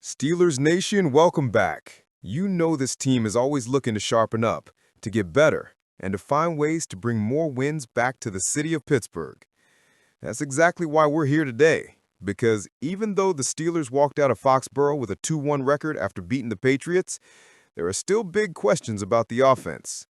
Steelers Nation, welcome back. You know this team is always looking to sharpen up, to get better, and to find ways to bring more wins back to the city of Pittsburgh. That's exactly why we're here today, because even though the Steelers walked out of Foxborough with a 2-1 record after beating the Patriots, there are still big questions about the offense.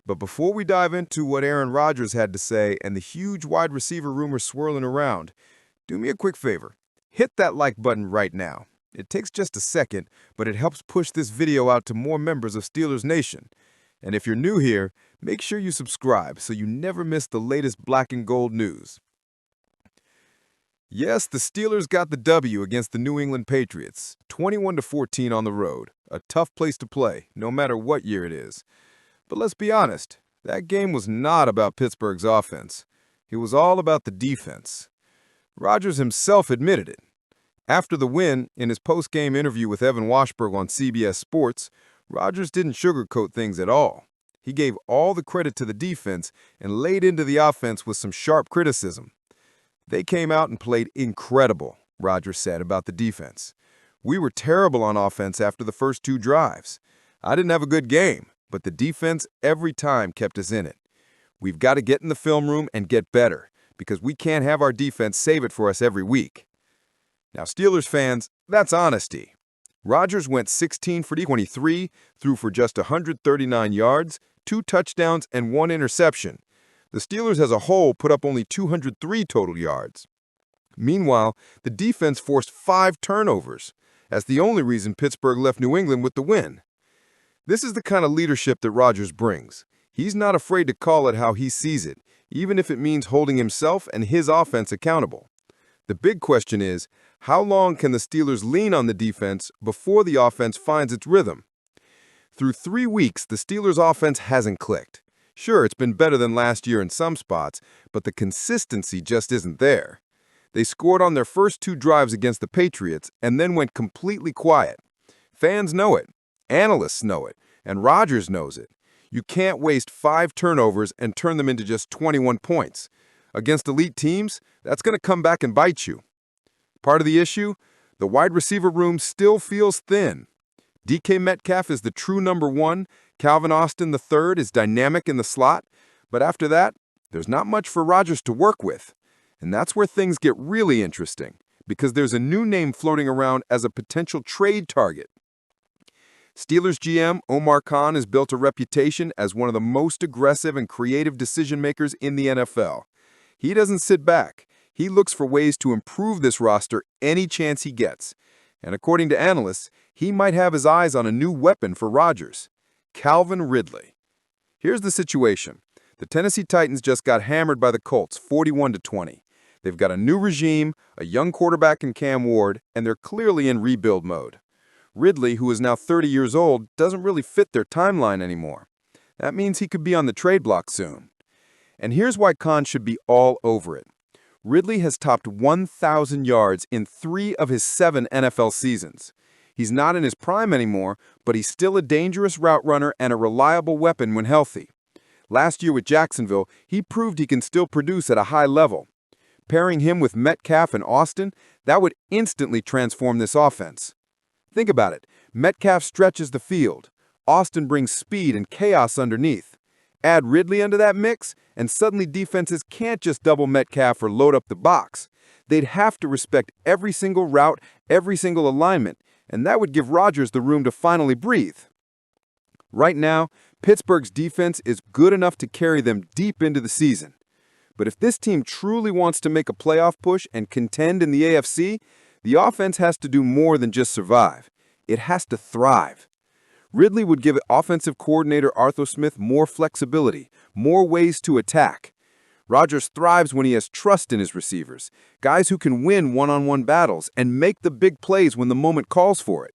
But before we dive into what Aaron Rodgers had to say and the huge wide receiver rumors swirling around, do me a quick favor. Hit that like button right now. It takes just a second, but it helps push this video out to more members of Steelers Nation. And if you're new here, make sure you subscribe so you never miss the latest black and gold news. Yes, the Steelers got the W against the New England Patriots, 21-14 on the road, a tough place to play, no matter what year it is. But let's be honest, that game was not about Pittsburgh's offense. It was all about the defense. Rodgers himself admitted it. After the win, in his post-game interview with Evan Washburn on CBS Sports, Rodgers didn't sugarcoat things at all. He gave all the credit to the defense and laid into the offense with some sharp criticism. They came out and played incredible, Rodgers said about the defense. We were terrible on offense after the first 2 drives. I didn't have a good game, but the defense every time kept us in it. We've got to get in the film room and get better, because we can't have our defense save it for us every week. Now, Steelers fans, that's honesty. Rodgers went 16 for 23, threw for just 139 yards, 2 touchdowns, and 1 interception. The Steelers as a whole put up only 203 total yards. Meanwhile, the defense forced 5 turnovers. That's the only reason Pittsburgh left New England with the win. This is the kind of leadership that Rodgers brings. He's not afraid to call it how he sees it, even if it means holding himself and his offense accountable. The big question is, how long can the Steelers lean on the defense before the offense finds its rhythm? Through 3 weeks, the Steelers' offense hasn't clicked. Sure, it's been better than last year in some spots, but the consistency just isn't there. They scored on their first 2 drives against the Patriots and then went completely quiet. Fans know it, analysts know it, and Rodgers knows it. You can't waste 5 turnovers and turn them into just 21 points. Against elite teams, that's going to come back and bite you. Part of the issue? The wide receiver room still feels thin. DK Metcalf is the true number 1, Calvin Austin III is dynamic in the slot, but after that, there's not much for Rodgers to work with. And that's where things get really interesting, because there's a new name floating around as a potential trade target. Steelers GM Omar Khan has built a reputation as one of the most aggressive and creative decision-makers in the NFL. He doesn't sit back. He looks for ways to improve this roster any chance he gets. And according to analysts, he might have his eyes on a new weapon for Rodgers, Calvin Ridley. Here's the situation. The Tennessee Titans just got hammered by the Colts, 41-20. They've got a new regime, a young quarterback in Cam Ward, and they're clearly in rebuild mode. Ridley, who is now 30 years old, doesn't really fit their timeline anymore. That means he could be on the trade block soon. And here's why Khan should be all over it. Ridley has topped 1,000 yards in 3 of his 7 NFL seasons. He's not in his prime anymore, but he's still a dangerous route runner and a reliable weapon when healthy. Last year with Jacksonville, he proved he can still produce at a high level. Pairing him with Metcalf and Austin, that would instantly transform this offense. Think about it. Metcalf stretches the field. Austin brings speed and chaos underneath. Add Ridley into that mix, and suddenly defenses can't just double Metcalf or load up the box. They'd have to respect every single route, every single alignment, and that would give Rodgers the room to finally breathe. Right now, Pittsburgh's defense is good enough to carry them deep into the season. But if this team truly wants to make a playoff push and contend in the AFC, the offense has to do more than just survive. It has to thrive. Ridley would give offensive coordinator Arthur Smith more flexibility, more ways to attack. Rodgers thrives when he has trust in his receivers, guys who can win one-on-one battles and make the big plays when the moment calls for it.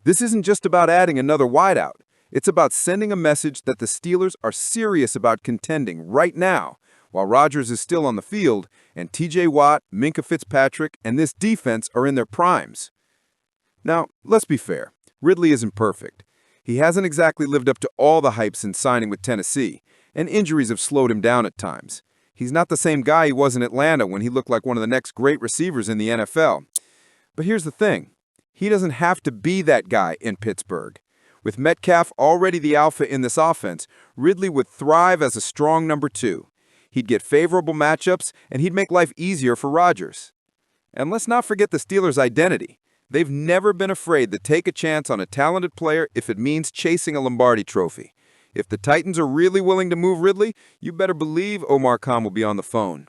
This isn't just about adding another wideout. It's about sending a message that the Steelers are serious about contending right now, while Rodgers is still on the field and T.J. Watt, Minkah Fitzpatrick, and this defense are in their primes. Now, let's be fair. Ridley isn't perfect. He hasn't exactly lived up to all the hype since signing with Tennessee, and injuries have slowed him down at times. He's not the same guy he was in Atlanta when he looked like one of the next great receivers in the NFL. But here's the thing. He doesn't have to be that guy in Pittsburgh. With Metcalf already the alpha in this offense, Ridley would thrive as a strong number 2. He'd get favorable matchups, and he'd make life easier for Rodgers. And let's not forget the Steelers' identity. They've never been afraid to take a chance on a talented player if it means chasing a Lombardi trophy. If the Titans are really willing to move Ridley, you better believe Omar Khan will be on the phone.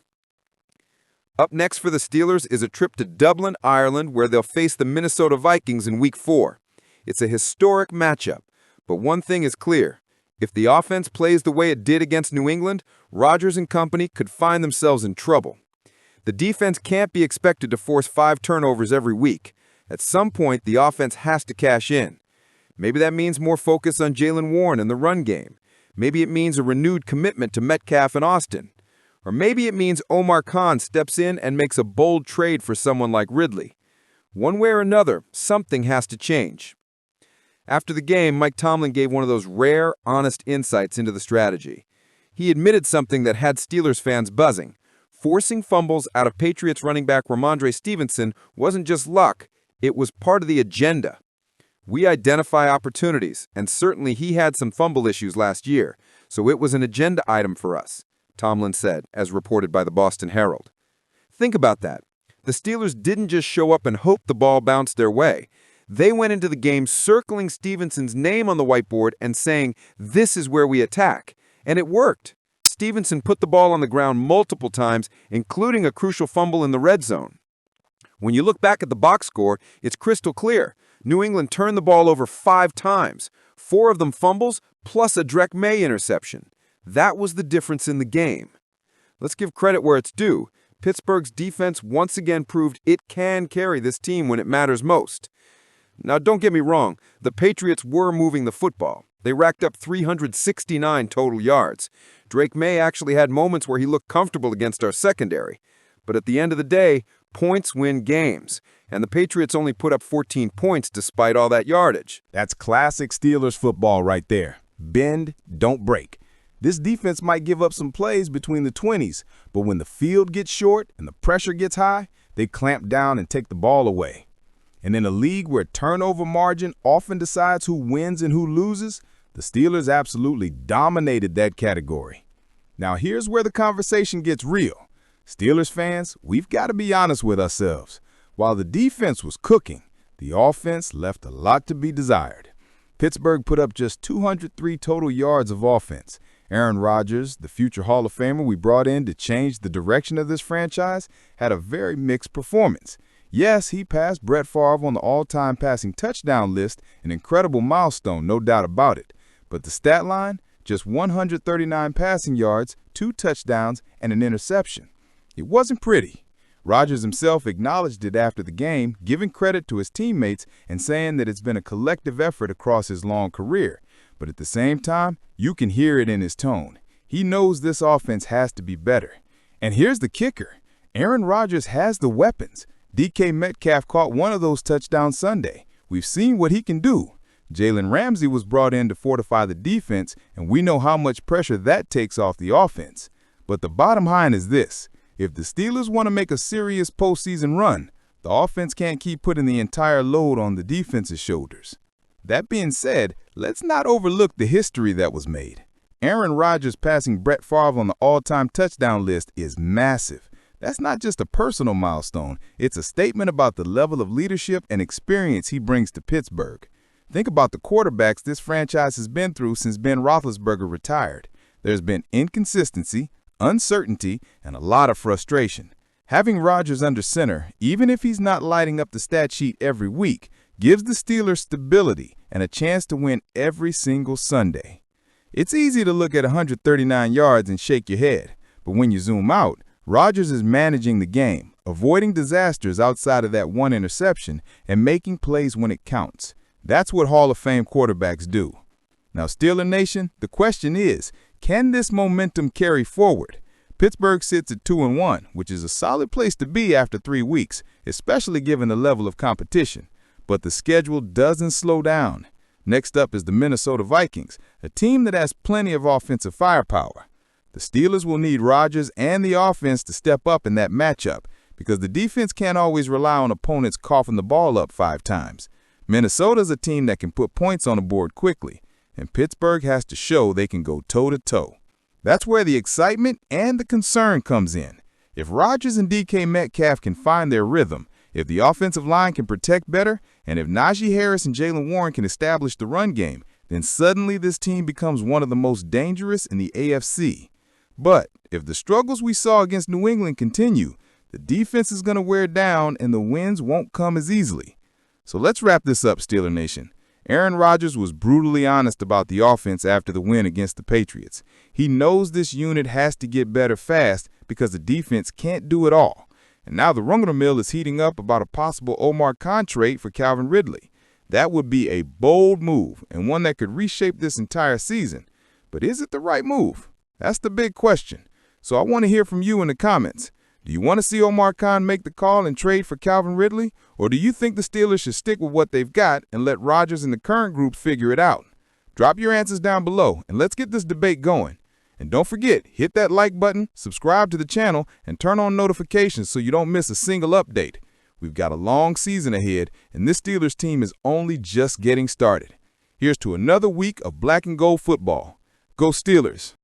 Up next for the Steelers is a trip to Dublin, Ireland, where they'll face the Minnesota Vikings in Week 4. It's a historic matchup, but one thing is clear. If the offense plays the way it did against New England, Rodgers and company could find themselves in trouble. The defense can't be expected to force 5 turnovers every week. At some point, the offense has to cash in. Maybe that means more focus on Jaylen Warren and the run game. Maybe it means a renewed commitment to Metcalf and Austin. Or maybe it means Omar Khan steps in and makes a bold trade for someone like Ridley. One way or another, something has to change. After the game, Mike Tomlin gave one of those rare, honest insights into the strategy. He admitted something that had Steelers fans buzzing. Forcing fumbles out of Patriots running back Ramondre Stevenson wasn't just luck, it was part of the agenda. We identify opportunities, and certainly he had some fumble issues last year, so it was an agenda item for us, Tomlin said, as reported by the Boston Herald. Think about that. The Steelers didn't just show up and hope the ball bounced their way. They went into the game circling Stevenson's name on the whiteboard and saying, "This is where we attack." And it worked. Stevenson put the ball on the ground multiple times, including a crucial fumble in the red zone. When you look back at the box score, it's crystal clear. New England turned the ball over 5 times, 4 of them fumbles, plus a Drake May interception. That was the difference in the game. Let's give credit where it's due. Pittsburgh's defense once again proved it can carry this team when it matters most. Now, don't get me wrong, the Patriots were moving the football. They racked up 369 total yards. Drake May actually had moments where he looked comfortable against our secondary. But at the end of the day, points win games, and the Patriots only put up 14 points despite all that yardage. That's classic Steelers football right there. Bend, don't break. This defense might give up some plays between the 20s, but when the field gets short and the pressure gets high, they clamp down and take the ball away. And in a league where turnover margin often decides who wins and who loses, the Steelers absolutely dominated that category. Now here's where the conversation gets real. Steelers fans, we've got to be honest with ourselves. While the defense was cooking, the offense left a lot to be desired. Pittsburgh put up just 203 total yards of offense. Aaron Rodgers, the future Hall of Famer we brought in to change the direction of this franchise, had a very mixed performance. Yes, he passed Brett Favre on the all-time passing touchdown list, an incredible milestone, no doubt about it. But the stat line, just 139 passing yards, 2 touchdowns, and an interception. It wasn't pretty. Rodgers himself acknowledged it after the game, giving credit to his teammates and saying that it's been a collective effort across his long career. But at the same time, you can hear it in his tone. He knows this offense has to be better. And here's the kicker. Aaron Rodgers has the weapons. DK Metcalf caught one of those touchdowns Sunday. We've seen what he can do. Jalen Ramsey was brought in to fortify the defense, and we know how much pressure that takes off the offense. But the bottom line is this. If the Steelers want to make a serious postseason run, the offense can't keep putting the entire load on the defense's shoulders. That being said, let's not overlook the history that was made. Aaron Rodgers passing Brett Favre on the all-time touchdown list is massive. That's not just a personal milestone, it's a statement about the level of leadership and experience he brings to Pittsburgh. Think about the quarterbacks this franchise has been through since Ben Roethlisberger retired. There's been inconsistency, uncertainty, and a lot of frustration. Having Rodgers under center, even if he's not lighting up the stat sheet every week, gives the Steelers stability and a chance to win every single Sunday. It's easy to look at 139 yards and shake your head, but when you zoom out, Rodgers is managing the game, avoiding disasters outside of that one interception, and making plays when it counts. That's what Hall of Fame quarterbacks do. Now, Steeler Nation, the question is, can this momentum carry forward? Pittsburgh sits at 2-1, which is a solid place to be after 3 weeks, especially given the level of competition. But the schedule doesn't slow down. Next up is the Minnesota Vikings, a team that has plenty of offensive firepower. The Steelers will need Rodgers and the offense to step up in that matchup. because the defense can't always rely on opponents coughing the ball up 5 times. Minnesota's a team that can put points on the board quickly, and Pittsburgh has to show they can go toe-to-toe. That's where the excitement and the concern comes in. If Rodgers and DK Metcalf can find their rhythm, if the offensive line can protect better, and if Najee Harris and Jaylen Warren can establish the run game, then suddenly this team becomes one of the most dangerous in the AFC. But if the struggles we saw against New England continue, the defense is going to wear down and the wins won't come as easily. So let's wrap this up, Steeler Nation. Aaron Rodgers was brutally honest about the offense after the win against the Patriots. He knows this unit has to get better fast because the defense can't do it all. And now the rumor mill is heating up about a possible Omar Khan trade for Calvin Ridley. That would be a bold move and one that could reshape this entire season. But is it the right move? That's the big question. So I want to hear from you in the comments. Do you want to see Omar Khan make the call and trade for Calvin Ridley? Or do you think the Steelers should stick with what they've got and let Rodgers and the current group figure it out? Drop your answers down below and let's get this debate going. And don't forget, hit that like button, subscribe to the channel, and turn on notifications so you don't miss a single update. We've got a long season ahead, and this Steelers team is only just getting started. Here's to another week of black and gold football. Go Steelers!